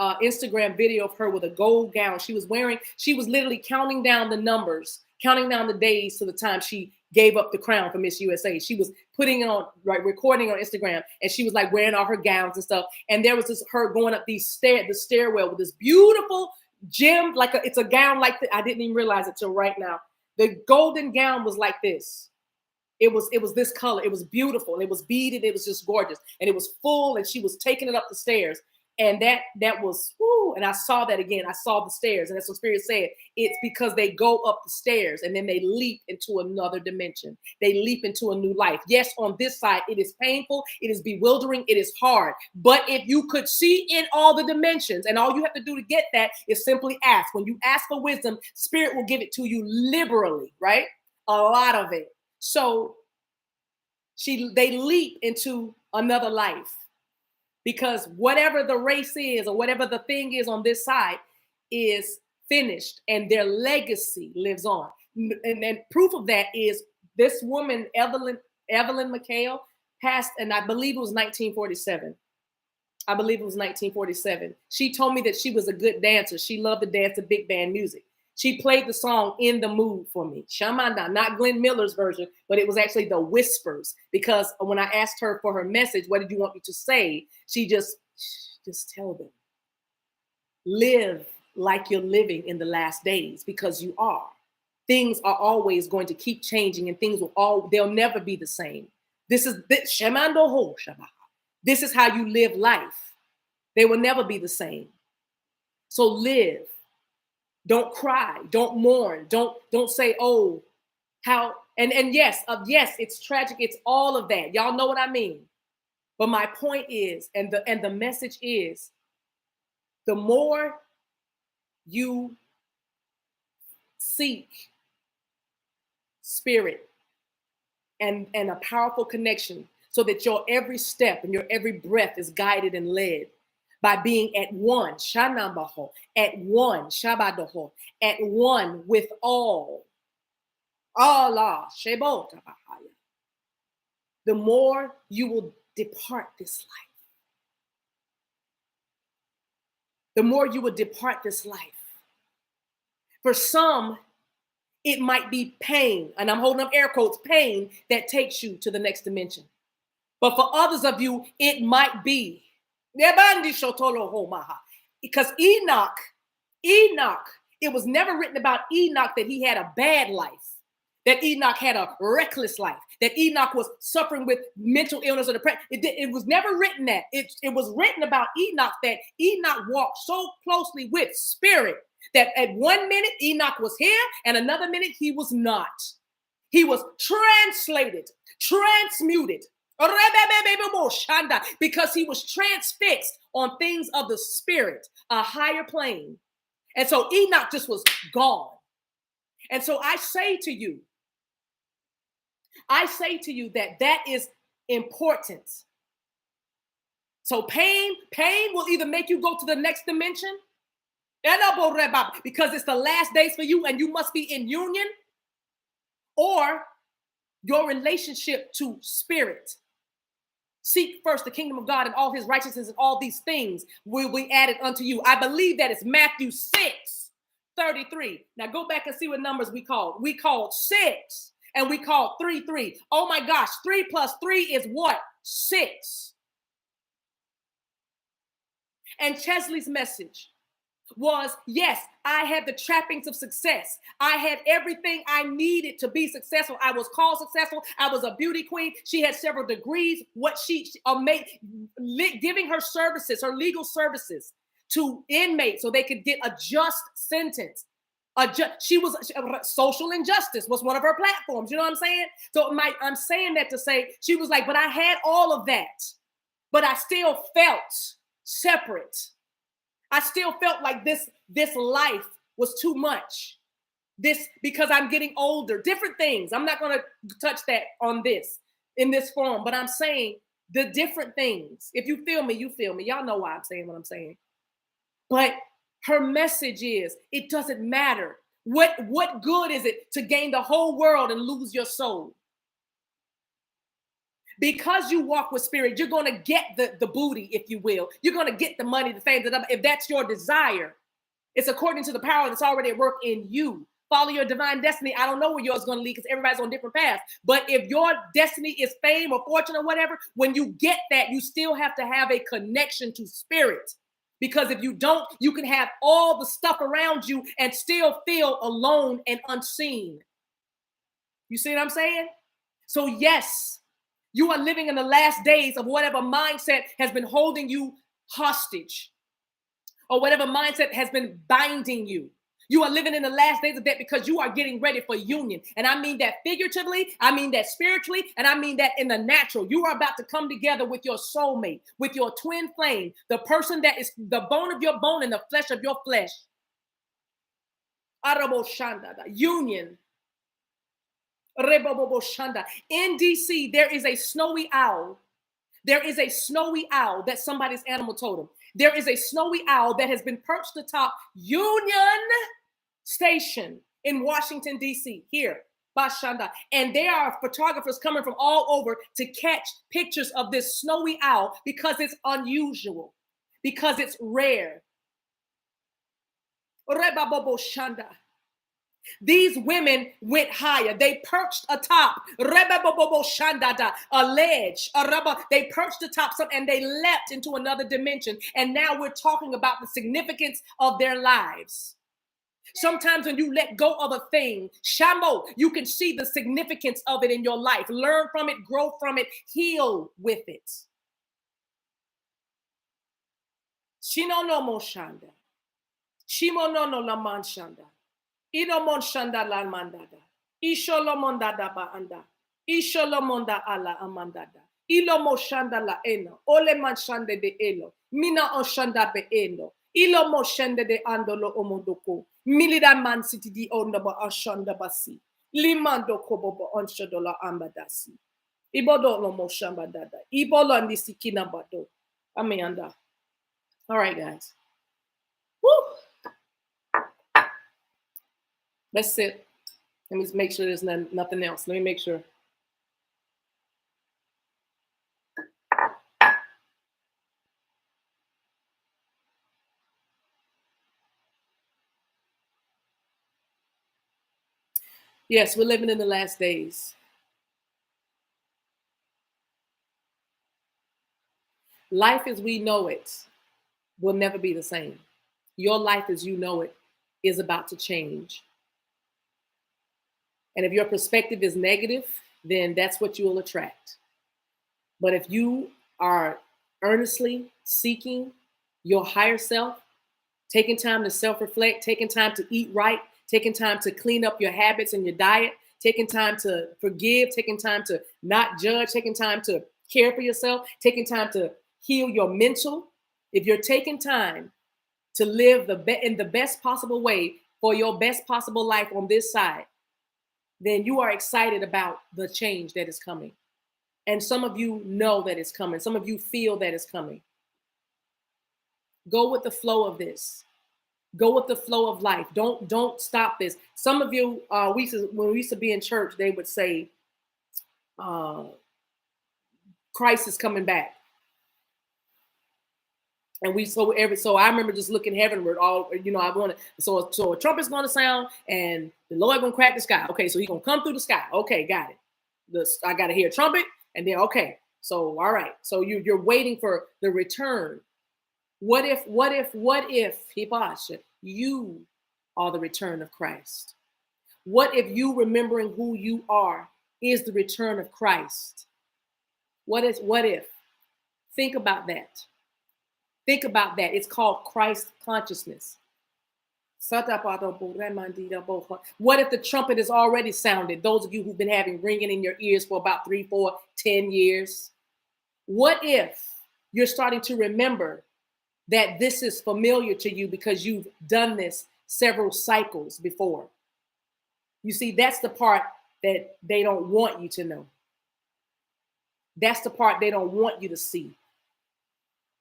Instagram video of her with a gold gown. She was literally counting down the numbers, counting down the days to the time she gave up the crown for Miss USA. She was putting it on, like recording on Instagram, and she was like wearing all her gowns and stuff. And there was this her going up the stairwell with this beautiful gem, it's a gown like that. I didn't even realize it till right now. The golden gown was like this. It was this color. It was beautiful. It was beaded. It was just gorgeous. And it was full, and she was taking it up the stairs. And that was, whoo, and I saw that again. I saw the stairs. And that's what Spirit said. It's because they go up the stairs and then they leap into another dimension. They leap into a new life. Yes, on this side, it is painful. It is bewildering. It is hard. But if you could see in all the dimensions, and all you have to do to get that is simply ask. When you ask for wisdom, Spirit will give it to you liberally, right? A lot of it. So they leap into another life. Because whatever the race is or whatever the thing is on this side is finished and their legacy lives on. And proof of that is this woman, Evelyn McHale, passed, and I believe it was 1947. I believe it was 1947. She told me that she was a good dancer. She loved to dance to big band music. She played the song In the Mood for me. Shamanda, not Glenn Miller's version, but it was actually the whispers. Because when I asked her for her message, what did you want me to say? She just tell them. Live like you're living in the last days, because you are. Things are always going to keep changing, and they'll never be the same. This is how you live life. They will never be the same. So live. Don't cry. Don't mourn. Don't say, oh, how. And yes, it's tragic. It's all of that. Y'all know what I mean. But my point is, and the message is, the more you seek Spirit and a powerful connection, so that your every step and your every breath is guided and led by being at one, Shanambaho, at one, Shabadoho, at one with all. Allah, Shebotabahaya. The more you will depart this life. The more you will depart this life. For some, it might be pain, and I'm holding up air quotes, pain that takes you to the next dimension. But for others of you, it might be. Because Enoch, it was never written about Enoch that he had a bad life, that Enoch had a reckless life, that Enoch was suffering with mental illness or depression. It was never written that. It was written about Enoch, that Enoch walked so closely with Spirit that at one minute Enoch was here and another minute he was not. He was translated, transmuted, because he was transfixed on things of the Spirit, a higher plane. And so Enoch just was gone. And so I say to you that is important. So pain will either make you go to the next dimension, because it's the last days for you and you must be in union, or your relationship to Spirit. Seek first the kingdom of God and all his righteousness, and all these things will be added unto you. I believe that it's Matthew 6:33. Now go back and see what numbers we called. We called 6 and we called 3. Oh my gosh, 3 plus 3 is what? 6. And Chesley's message was, yes, I had the trappings of success. I had everything I needed to be successful. I was called successful. I was a beauty queen. She had several degrees. What she giving her services, her legal services to inmates so they could get a just sentence. Social injustice was one of her platforms. You know what I'm saying? So I'm saying that to say, she was like, but I had all of that, but I still felt separate. I still felt like this life was too much. This, because I'm getting older, different things. I'm not going to touch that in this forum, but I'm saying the different things. If you feel me, you feel me. Y'all know why I'm saying what I'm saying. But Her message is, it doesn't matter. What good is it to gain the whole world and lose your soul? Because you walk with spirit, you're going to get the booty, if you will. You're going to get the money, the fame, if that's your desire. It's according to the power that's already at work in you. Follow your divine destiny. I don't know where yours is going to lead because everybody's on different paths. But if your destiny is fame or fortune or whatever, when you get that, you still have to have a connection to spirit. Because if you don't, you can have all the stuff around you and still feel alone and unseen. You see what I'm saying? So yes, you are living in the last days of whatever mindset has been holding you hostage, or whatever mindset has been binding you. You are living in the last days of that because you are getting ready for union. And I mean that figuratively, I mean that spiritually, and I mean that in the natural. You are about to come together with your soulmate, with your twin flame, the person that is the bone of your bone and the flesh of your flesh. Union. In DC, there is a snowy owl. There is a snowy owl that's somebody's animal totem. There is a snowy owl that has been perched atop Union Station in Washington, D.C., here, Bashanda. And there are photographers coming from all over to catch pictures of this snowy owl because it's unusual, because it's rare. These women went higher. They perched atop a ledge. They perched atop something and they leapt into another dimension. And now we're talking about the significance of their lives. Sometimes when you let go of a thing, Shamo, you can see the significance of it in your life. Learn from it, grow from it, heal with it. Shino no mo shanda. Shimo no la man shanda. Ino mon shanda la mandada. Isho lo mondada ba anda. Isho lo monda ala amandada. Ilo mo shanda la eno. Ole man shande de elo. Mina on shanda be eno. Ilo mo shende de andolo omodoko. Milida man city di onda ba ashanda basi. Limando kobobo on shodola ambadasi. Ibodo lo mo shamba dada. Ibolo and sikina bado. Amianda. All right, guys. Woo! Let's sit. Let me make sure there's nothing else. Let me make sure. Yes, we're living in the last days. Life as we know it will never be the same. Your life as you know it is about to change. And if your perspective is negative, then that's what you will attract. But if you are earnestly seeking your higher self, taking time to self-reflect, taking time to eat right, taking time to clean up your habits and your diet, taking time to forgive, taking time to not judge, taking time to care for yourself, taking time to heal your mental. If you're taking time to live in the best possible way for your best possible life on this side, then you are excited about the change that is coming. And some of you know that it's coming. Some of you feel that it's coming. Go with the flow of this. Go with the flow of life. Don't stop this. Some of you, when we used to be in church, they would say, Christ is coming back. And so I remember just looking heavenward. So a trumpet's going to sound, and the Lord going to crack the sky. Okay, so he's going to come through the sky. Okay, got it. I got to hear a trumpet, and then okay. So all right. So you're waiting for the return. What if Hibasha, you are the return of Christ? What if you remembering who you are is the return of Christ? What if? Think about that. Think about that. It's called Christ consciousness. What if the trumpet is already sounded? Those of you who've been having ringing in your ears for about 3, 4, 10 years. What if you're starting to remember that this is familiar to you because you've done this several cycles before? You see, that's the part that they don't want you to know. That's the part they don't want you to see.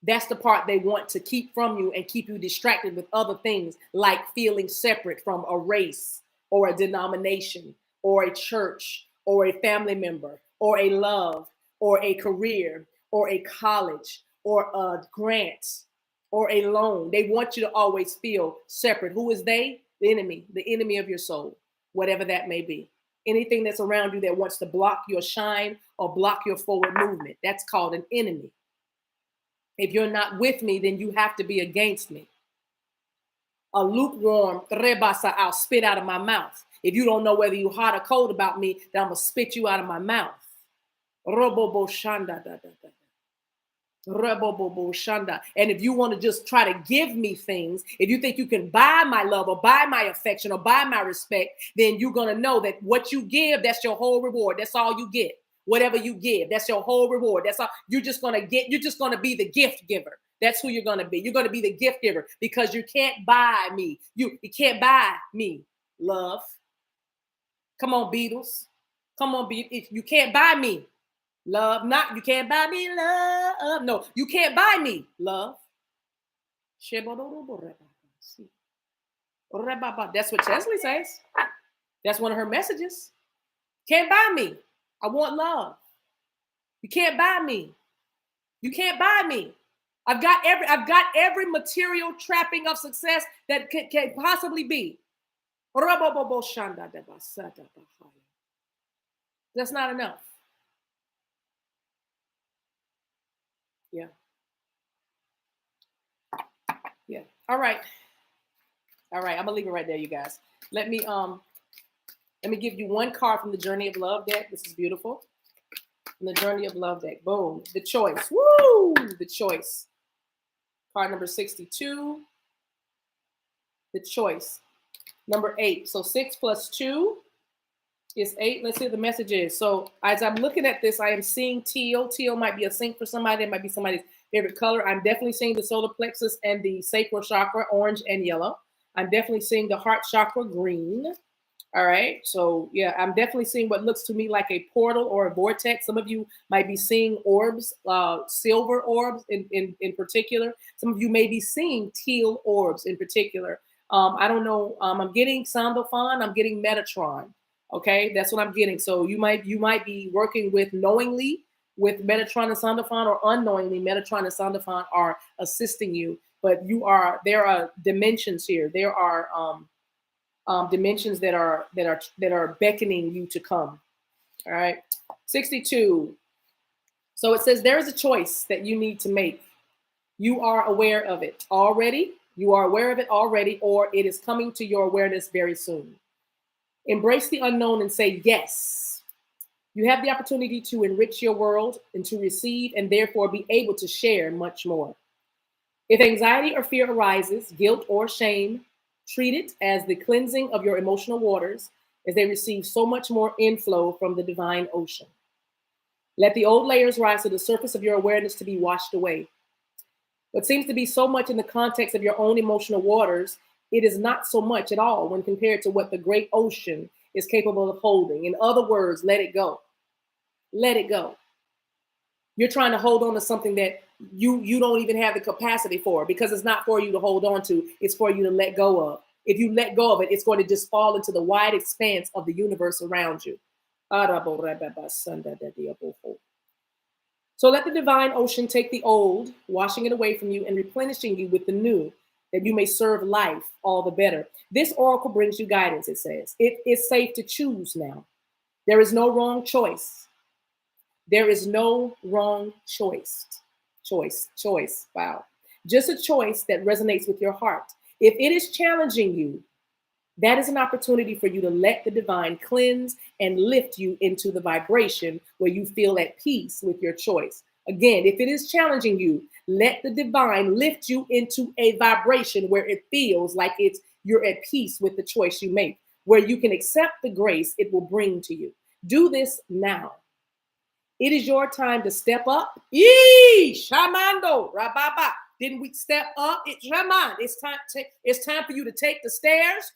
That's the part they want to keep from you and keep you distracted with other things like feeling separate from a race or a denomination or a church or a family member or a love or a career or a college or a grant or a loan. They want you to always feel separate. Who is they? The enemy of your soul, whatever that may be. Anything that's around you that wants to block your shine or block your forward movement, that's called an enemy. If you're not with me, then you have to be against me. A lukewarm rebasa, I'll spit out of my mouth. If you don't know whether you're hot or cold about me, then I'm going to spit you out of my mouth. Robobo shanda da da da. Robobo shanda. And if you want to just try to give me things, if you think you can buy my love or buy my affection or buy my respect, then you're going to know that what you give, that's your whole reward. That's all you get. Whatever you give, that's your whole reward. That's all you're just going to get. You're just going to be the gift giver. That's who you're going to be. You're going to be the gift giver because you can't buy me. You can't buy me, love. Come on, Beatles. Come on, Beatles. You can't buy me, love. Not you can't buy me, love. No, you can't buy me, love. That's what Chesley says. That's one of her messages. Can't buy me. I want love. You can't buy me. You can't buy me. I've got every material trapping of success that can possibly be. That's not enough. Yeah. Yeah. All right. I'm gonna leave it right there, you guys. Let me give you one card from the Journey of Love deck. This is beautiful. From the Journey of Love deck. Boom. The choice. Woo! The choice. Card number 62. The choice. Number 8. So 6 plus 2 is 8. Let's see what the message is. So as I'm looking at this, I am seeing teal. Teal might be a sync for somebody. It might be somebody's favorite color. I'm definitely seeing the solar plexus and the sacral chakra, orange and yellow. I'm definitely seeing the heart chakra, green. All right. So, yeah, I'm definitely seeing what looks to me like a portal or a vortex. Some of you might be seeing orbs, silver orbs in particular. Some of you may be seeing teal orbs in particular. I don't know. I'm getting Sandophon. I'm getting Metatron. OK, that's what I'm getting. So you might be working with knowingly with Metatron and Sandophon, or unknowingly Metatron and Sandophon are assisting you. But there are dimensions here. There are dimensions that are beckoning you to come. All right. 62. So it says there is a choice that you need to make. You are aware of it already. You are aware of it already, or it is coming to your awareness very soon. Embrace the unknown and say yes. You have the opportunity to enrich your world and to receive and therefore be able to share much more. If anxiety or fear arises, guilt or shame, treat it as the cleansing of your emotional waters as they receive so much more inflow from the divine ocean. Let the old layers rise to the surface of your awareness to be washed away. What seems to be so much in the context of your own emotional waters, it is not so much at all when compared to what the great ocean is capable of holding. In other words, let it go. Let it go. You're trying to hold on to something that you don't even have the capacity for, because it's not for you to hold on to. It's for you to let go of. If you let go of it, it's going to just fall into the wide expanse of the universe around you. So let the divine ocean take the old, washing it away from you and replenishing you with the new, that you may serve life all the better. This oracle brings you guidance, it says. It is safe to choose now. There is no wrong choice. There is no wrong choice. Choice. Wow. Just a choice that resonates with your heart. If it is challenging you, that is an opportunity for you to let the divine cleanse and lift you into the vibration where you feel at peace with your choice. Again, if it is challenging you, let the divine lift you into a vibration where it feels like you're at peace with the choice you make, where you can accept the grace it will bring to you. Do this now. It is your time to step up. Shamando, rababa. Didn't we step up? It's Raman. It's time for you to take the stairs,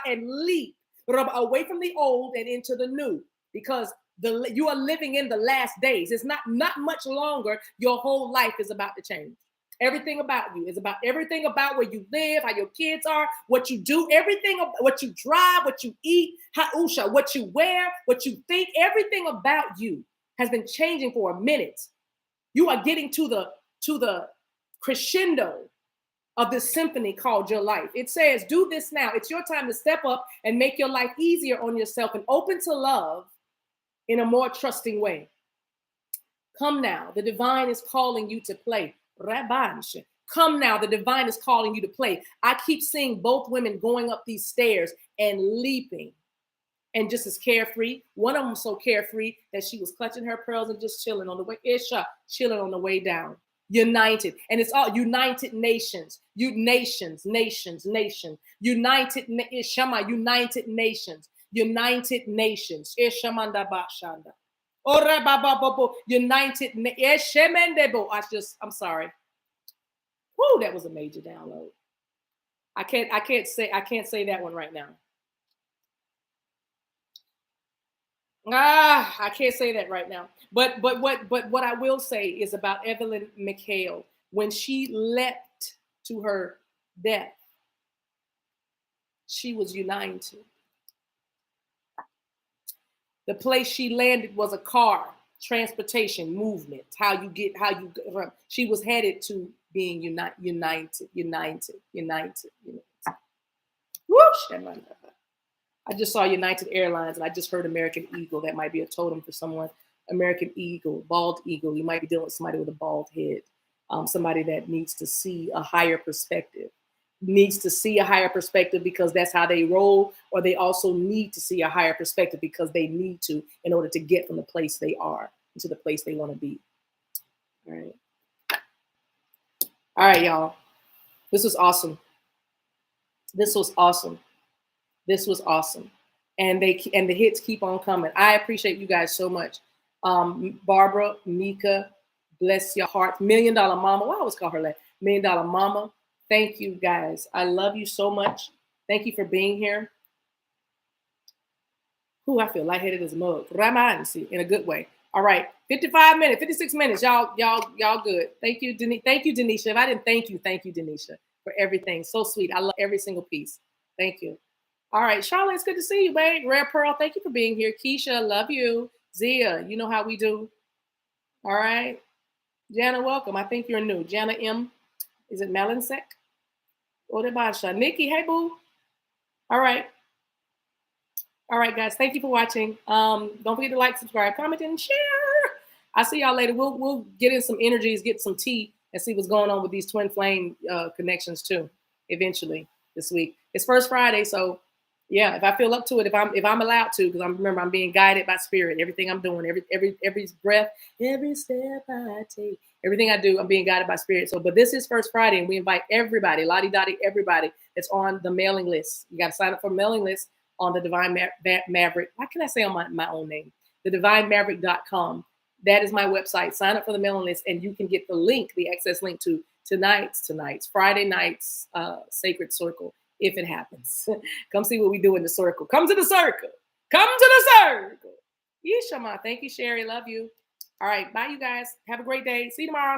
and leap away from the old and into the new. Because You are living in the last days. It's not much longer. Your whole life is about to change. Everything about you is about everything about where you live, how your kids are, what you do, everything, what you drive, what you eat, what you wear, what you think, everything about you has been changing for a minute. You are getting to the crescendo of this symphony called your life. It says, do this now. It's your time to step up and make your life easier on yourself and open to love in a more trusting way. Come now, the divine is calling you to play. Come now, the divine is calling you to play. I keep seeing both women going up these stairs and leaping and just as carefree. One of them so carefree that she was clutching her pearls and just chilling on the way, chilling on the way down. United. And it's all United Nations. United Nations. United Nations. United Nations. United. I'm sorry. Woo, that was a major download. I can't say that one right now. I can't say that right now. But what I will say is about Evelyn McHale. When she leapt to her death, she was united. The place she landed was a car, transportation, movement. She was headed to being united. Whoosh! I just saw United Airlines and I just heard American Eagle. That might be a totem for someone. American Eagle, bald eagle. You might be dealing with somebody with a bald head. Somebody that needs to see a higher perspective. Needs to see a higher perspective because that's how they roll, or they also need to see a higher perspective because they need to in order to get from the place they are to the place they want to be. All right. All right, y'all. This was awesome. This was awesome. This was awesome. And the hits keep on coming. I appreciate you guys so much. Barbara, Mika, bless your heart. $1 Million Mama. Well, I always call her that. $1 Million Mama. Thank you guys. I love you so much. Thank you for being here. Ooh, I feel lightheaded as a mug. Ramansi in a good way. All right. 55 minutes, 56 minutes. Y'all good. Thank you, Thank you, Denisha. If I didn't thank you, Denisha, for everything. So sweet. I love every single piece. Thank you. All right, Charlotte, it's good to see you, babe. Rare Pearl, thank you for being here. Keisha, love you. Zia, you know how we do. All right. Jana, welcome. I think you're new. Jana M. Is it Melansek? Odebasha. Nikki, hey, boo. All right. All right, guys. Thank you for watching. Don't forget to like, subscribe, comment, and share. I'll see y'all later. We'll get in some energies, get some tea, and see what's going on with these twin flame connections, too, eventually this week. It's First Friday, so yeah, if I feel up to it, if I'm allowed to, because remember I'm being guided by spirit. Everything I'm doing, every breath, every step I take, everything I do, I'm being guided by spirit. So, but this is First Friday, and we invite everybody, lottie-dottie, everybody that's on the mailing list. You got to sign up for the mailing list on the Divine Maverick. Why can I say on my own name? TheDivineMaverick.com. That is my website. Sign up for the mailing list, and you can get the link, the access link to tonight's Friday night's Sacred Circle. If it happens, come see what we do in the circle. Come to the circle. Come to the circle. Yeshama. Thank you, Sherry. Love you. All right. Bye, you guys. Have a great day. See you tomorrow.